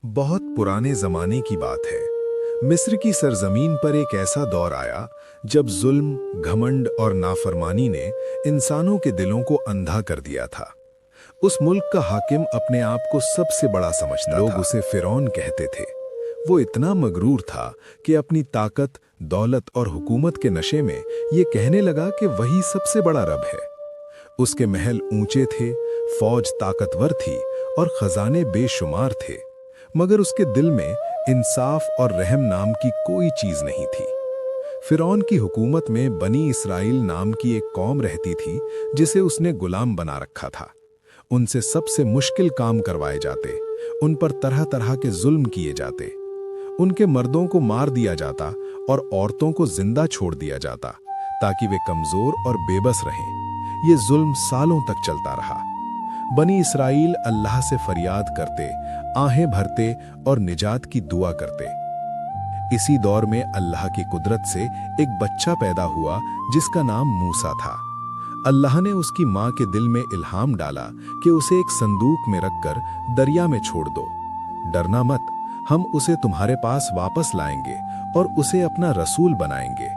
बहुत पुराने जमाने की बात है। मिस्र की सरजमीन पर एक ऐसा दौर आया जब जुल्म, घमंड और नाफरमानी ने इंसानों के दिलों को अंधा कर दिया था। उस मुल्क का हाकिम अपने आप को सबसे बड़ा समझता था। लोग उसे फिरौन कहते थे। वो इतना मगरूर था कि अपनी ताकत, दौलत और हुकूमत के नशे में ये कहने लगा कि वही सबसे बड़ा रब है। उसके महल ऊंचे थे, फौज ताकतवर थी और खजाने बेशुमार थे, मगर उसके दिल में इंसाफ और रहम नाम की कोई चीज नहीं थी। फिरौन की हुकूमत में बनी इसराइल नाम की एक कौम रहती थी जिसे उसने गुलाम बना रखा था। उनसे सबसे मुश्किल काम करवाए जाते, उन पर तरह तरह के जुल्म किए जाते। उनके मर्दों को मार दिया जाता और औरतों को जिंदा छोड़ दिया जाता ताकि वे कमजोर और बेबस रहें। ये जुल्म सालों तक चलता रहा। बनी इसराइल अल्लाह से फरियाद करते, आहें भरते और निजात की दुआ करते। इसी दौर में अल्लाह की कुदरत से एक बच्चा पैदा हुआ जिसका नाम मूसा था। अल्लाह ने उसकी माँ के दिल में इल्हाम डाला कि उसे एक संदूक में रखकर दरिया में छोड़ दो। डरना मत, हम उसे तुम्हारे पास वापस लाएंगे और उसे अपना रसूल बनाएंगे।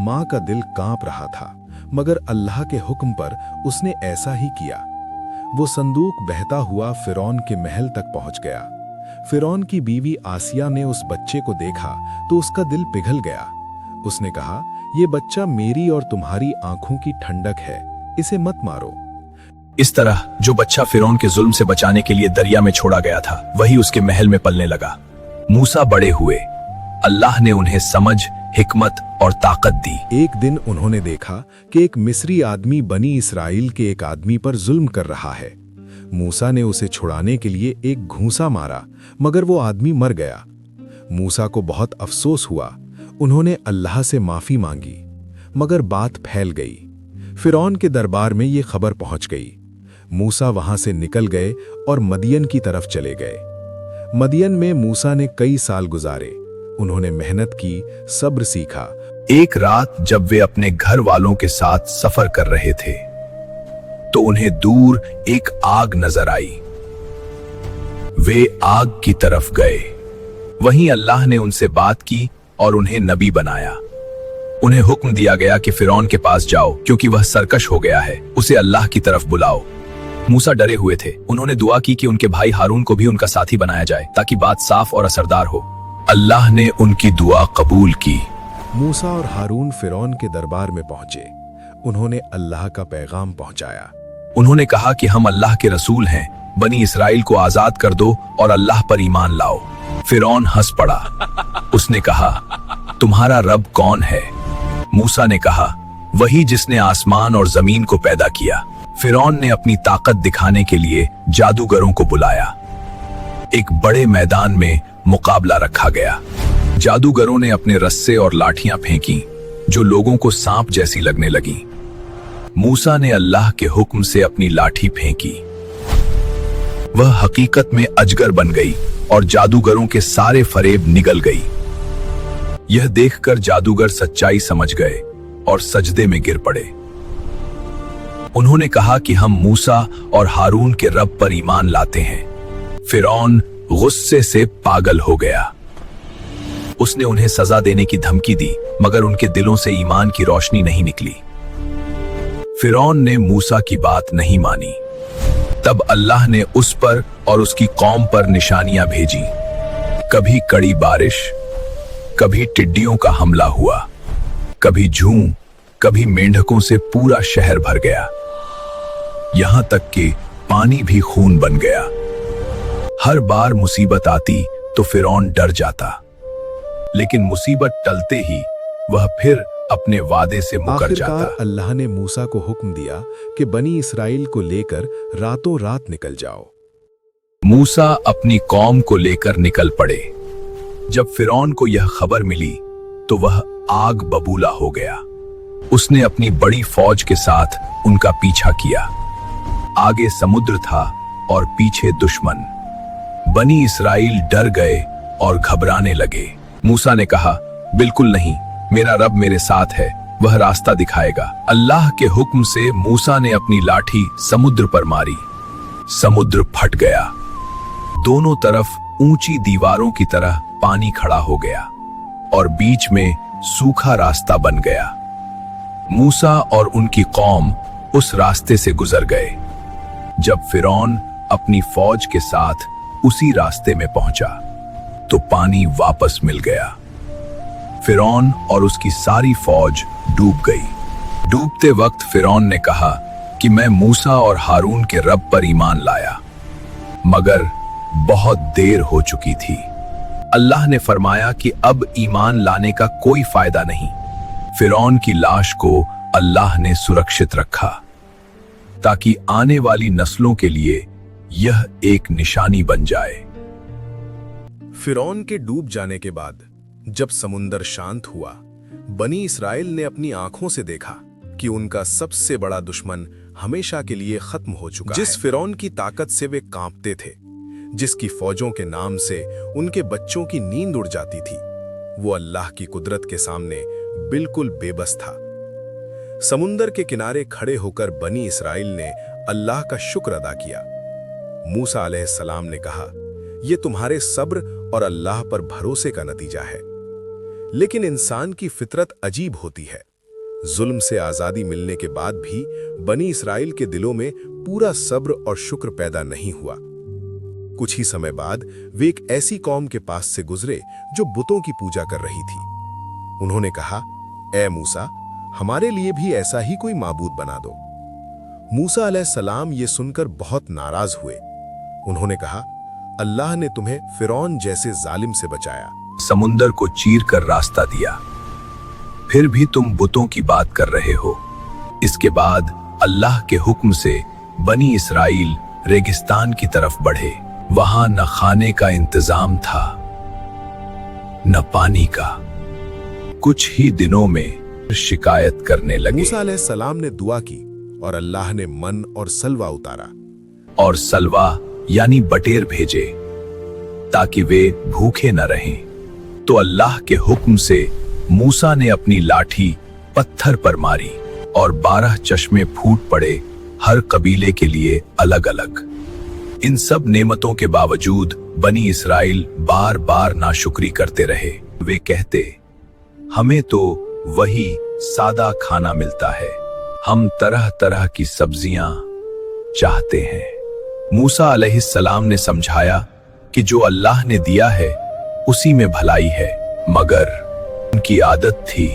माँ का दिल कांप रहा था, मगर अल्लाह के हुक्म पर उसने ऐसा ही किया। वो संदूक बहता हुआ फिरौन के महल तक पहुंच गया। फिरौन की बीवी आसिया ने उस बच्चे को देखा तो उसका दिल पिघल गया। उसने कहा, ये बच्चा मेरी और तुम्हारी आंखों की ठंडक है, इसे मत मारो। इस तरह जो बच्चा फिरौन के जुल्म से बचाने के लिए दरिया में छोड़ा गया था, वही उसके महल में पलने लगा। मूसा बड़े हुए, अल्लाह ने उन्हें समझ, हिकमत और ताकत दी। एक दिन उन्होंने देखा कि एक मिस्री आदमी बनी इसराइल के एक आदमी पर जुल्म कर रहा है। मूसा ने उसे छुड़ाने के लिए एक घूंसा मारा, मगर वो आदमी मर गया। मूसा को बहुत अफसोस हुआ। उन्होंने अल्लाह से माफी मांगी, मगर बात फैल गई। फिरौन के दरबार में ये खबर पहुंच गई। मूसा वहां से निकल गए और मदियन की तरफ चले गए। मदियन में मूसा ने कई साल गुजारे। उन्होंने मेहनत की, सब्र सीखा। एक रात जब वे अपने घर वालों के साथ सफर कर रहे थे तो उन्हें दूर एक आग नजर आई। वे आग की तरफ गए। वहीं अल्लाह ने उनसे बात की और उन्हें नबी बनाया। उन्हें हुक्म दिया गया कि फिरौन के पास जाओ, क्योंकि वह सरकश हो गया है, उसे अल्लाह की तरफ बुलाओ। मूसा डरे हुए थे। उन्होंने दुआ की कि उनके भाई हारून को भी उनका साथी बनाया जाए ताकि बात साफ और असरदार हो। अल्लाह ने उनकी दुआ कबूल की। मूसा और हारून फिरौन के दरबार में पहुंचे। उन्होंने अल्लाह का पैगाम पहुंचाया। उन्होंने कहा कि हम अल्लाह के रसूल हैं, बनी इसराइल को आजाद कर दो और अल्लाह पर ईमान लाओ। फिरौन हंस पड़ा। उसने कहा, तुम्हारा रब कौन है? मूसा ने कहा, वही जिसने आसमान और जमीन को पैदा किया। फिरौन ने अपनी ताकत दिखाने के लिए जादूगरों को बुलाया। एक बड़े मैदान में मुकाबला रखा गया। जादूगरों ने अपने रस्से और लाठियां फेंकी जो लोगों को सांप जैसी लगने लगी। मूसा ने अल्लाह के हुक्म से अपनी लाठी फेंकी। वह हकीकत में अजगर बन गई और जादूगरों के सारे फरेब निगल गई। यह देखकर जादूगर सच्चाई समझ गए और सजदे में गिर पड़े। उन्होंने कहा कि हम मूसा और हारून के रब पर ईमान लाते हैं। फिरौन गुस्से से पागल हो गया। उसने उन्हें सजा देने की धमकी दी, मगर उनके दिलों से ईमान की रोशनी नहीं निकली। फिरौन ने मूसा की बात नहीं मानी। तब अल्लाह ने उस पर और उसकी कौम पर निशानियां भेजी। कभी कड़ी बारिश, कभी टिड्डियों का हमला हुआ, कभी झूम, कभी मेंढकों से पूरा शहर भर गया। यहां तक कि पानी भी खून बन गया। हर बार मुसीबत आती तो फिरौन डर जाता, लेकिन मुसीबत टलते ही वह फिर अपने वादे से मुकर जाता। अल्लाह ने मूसा को हुक्म दिया कि बनी इसराइल को लेकर रातों रात निकल जाओ। मूसा अपनी कौम को लेकर निकल पड़े। जब फिरौन को यह खबर मिली तो वह आग बबूला हो गया। उसने अपनी बड़ी फौज के साथ उनका पीछा किया। आगे समुद्र था और पीछे दुश्मन। बनी इसराइल डर गए और घबराने लगे। मूसा ने कहा, बिल्कुल नहीं, मेरा रब मेरे साथ है, वह रास्ता दिखाएगा। अल्लाह के हुक्म से मूसा ने अपनी लाठी समुद्र पर मारी। समुद्र फट गया। दोनों तरफ ऊंची दीवारों की तरह पानी खड़ा हो गया और बीच में सूखा रास्ता बन गया। मूसा और उनकी कौम उस रास्ते से गुजर गए। जब फिरौन अपनी फौज के साथ उसी रास्ते में पहुंचा तो पानी वापस मिल गया। फिरौन और उसकी सारी फौज डूब गई। डूबते वक्त फिरौन ने कहा कि मैं मूसा और हारून के रब पर ईमान लाया, मगर बहुत देर हो चुकी थी। अल्लाह ने फरमाया कि अब ईमान लाने का कोई फायदा नहीं। फिरौन की लाश को अल्लाह ने सुरक्षित रखा ताकि आने वाली नस्लों के लिए यह एक निशानी बन जाए। फिरौन के डूब जाने के बाद जब समुंदर शांत हुआ, बनी इस्राएल ने अपनी आंखों से देखा कि उनका सबसे बड़ा दुश्मन हमेशा के लिए खत्म हो चुका है। जिस फिरौन की ताकत से वे कांपते थे, जिसकी फौजों के नाम से उनके बच्चों की नींद उड़ जाती थी, वो अल्लाह की कुदरत के सामने बिल्कुल बेबस था। समुंदर के किनारे खड़े होकर बनी इस्राएल ने अल्लाह का शुक्र अदा किया। मूसा अलैहिस्सलाम ने कहा, यह तुम्हारे सब्र और अल्लाह पर भरोसे का नतीजा है। लेकिन इंसान की फितरत अजीब होती है। जुल्म से आजादी मिलने के बाद भी बनी इस्राएल के दिलों में पूरा सब्र और शुक्र पैदा नहीं हुआ। कुछ ही समय बाद वे एक ऐसी कौम के पास से गुजरे जो बुतों की पूजा कर रही थी। उन्होंने कहा, ए मूसा, हमारे लिए भी ऐसा ही कोई माबूद बना दो। मूसा अलैहिस्सलाम ये सुनकर बहुत नाराज हुए। उन्होंने कहा, अल्लाह ने तुम्हें फिरौन जैसे जालिम से बचाया, समुंदर को चीर कर रास्ता दिया, फिर भी तुम बुतों की बात कर रहे हो। इसके बाद अल्लाह के हुक्म से बनी इस्राएल रेगिस्तान की तरफ बढ़े। वहां न खाने का इंतजाम था न पानी का। कुछ ही दिनों में शिकायत करने लगे। मूसा अलैहिस्सलाम ने दुआ की और अल्लाह ने मन और सलवा उतारा। और सलवा यानी बटेर भेजे ताकि वे भूखे न रहें। तो अल्लाह के हुक्म से मूसा ने अपनी लाठी पत्थर पर मारी और 12 चश्मे फूट पड़े, हर कबीले के लिए अलग अलग। इन सब नेमतों के बावजूद बनी इस्राएल बार बार नाशुक्री करते रहे। वे कहते, हमें तो वही सादा खाना मिलता है, हम तरह तरह की सब्जियां चाहते हैं। मूसा अलैहिस्सलाम ने समझाया कि जो अल्लाह ने दिया है उसी में भलाई है, मगर उनकी आदत थी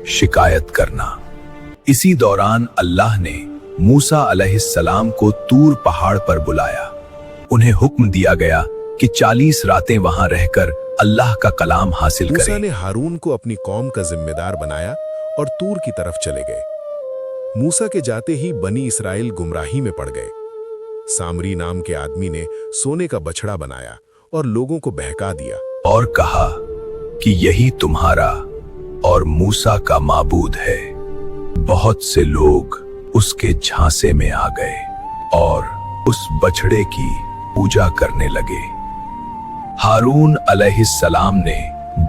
शिकायत करना। इसी दौरान अल्लाह ने मूसा अलैहिस्सलाम को तूर पहाड़ पर बुलाया। उन्हें हुक्म दिया गया कि 40 रातें वहां रहकर अल्लाह का कलाम हासिल करें। मूसा ने हारून को अपनी कौम का जिम्मेदार बनाया और तूर की तरफ चले गए। मूसा के जाते ही बनी इस्राएल गुमराही में पड़ गए। सामरी नाम के आदमी ने सोने का बछड़ा बनाया और लोगों को बहका दिया और कहा कि यही तुम्हारा और मूसा का माबूद है। बहुत से लोग उसके झांसे में आ गए और उस बछड़े की पूजा करने लगे। हारून अलैहिस्सलाम ने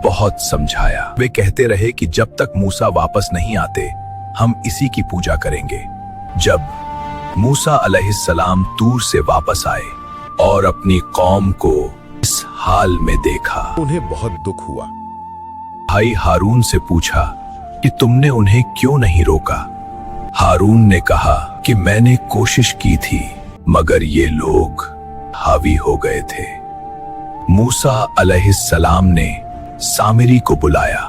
बहुत समझाया। वे कहते रहे कि जब तक मूसा वापस नहीं आते हम इसी की पूजा करेंगे। जब मूसा अलैहिस्सलाम तूर से वापस आए और अपनी कौम को इस हाल में देखा, उन्हें बहुत दुख हुआ। भाई हारून से पूछा कि तुमने उन्हें क्यों नहीं रोका? हारून ने कहा कि मैंने कोशिश की थी मगर ये लोग हावी हो गए थे। मूसा अलैहिस्सलाम ने सामिरी को बुलाया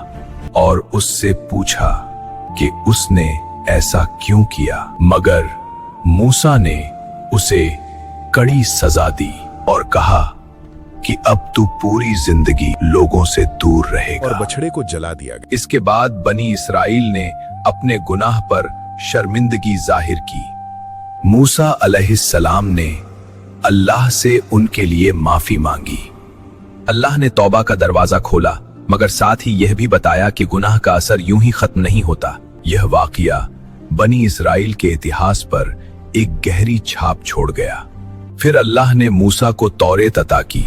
और उससे पूछा कि उसने ऐसा क्यों किया, मगर मूसा ने उसे कड़ी सजा दी और कहा कि अब तू पूरी जिंदगी लोगों से दूर रहेगा, और बछड़े को जला दिया गया। इसके बाद बनी इस्राएल ने अपने गुनाह पर शर्मिंदगी जाहिर की। मूसा अलैहिस्सलाम ने अल्लाह से उनके लिए माफी मांगी। अल्लाह ने तौबा का दरवाजा खोला, मगर साथ ही यह भी बताया कि गुनाह का असर यूं ही खत्म नहीं होता। यह वाकया बनी इस्राएल के इतिहास पर एक गहरी छाप छोड़ गया। फिर अल्लाह ने मूसा को तौरेत अता की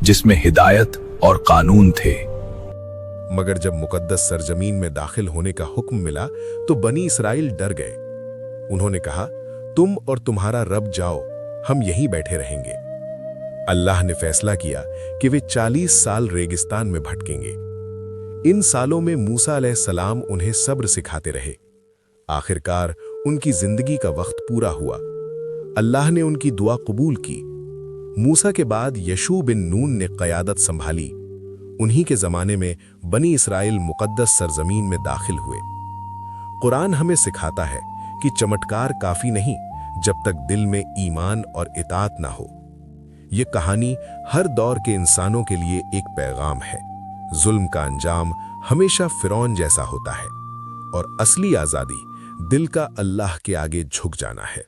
जिसमें हिदायत और कानून थे। मगर जब मुकद्दस सरजमीन में दाखिल होने का हुक्म मिला तो बनी इस्राएल डर गए। उन्होंने कहा, तुम और तुम्हारा रब जाओ, हम यहीं बैठे रहेंगे। अल्लाह ने फैसला किया कि वे 40 साल रेगिस्तान में भटकेंगे। इन सालों में मूसा अलैहिस्सलाम उन्हें सब्र सिखाते रहे। आखिरकार उनकी जिंदगी का वक्त पूरा हुआ। अल्लाह ने उनकी दुआ कबूल की। मूसा के बाद यशू बिन नून ने क़यादत संभाली। उन्हीं के ज़माने में बनी इसराइल मुक़द्दस सरज़मीन में दाखिल हुए। कुरान हमें सिखाता है कि चमत्कार काफ़ी नहीं जब तक दिल में ईमान और इताअत ना हो। ये कहानी हर दौर के इंसानों के लिए एक पैगाम है। जुल्म का अंजाम हमेशा फिरौन जैसा होता है और असली आज़ादी दिल का अल्लाह के आगे झुक जाना है।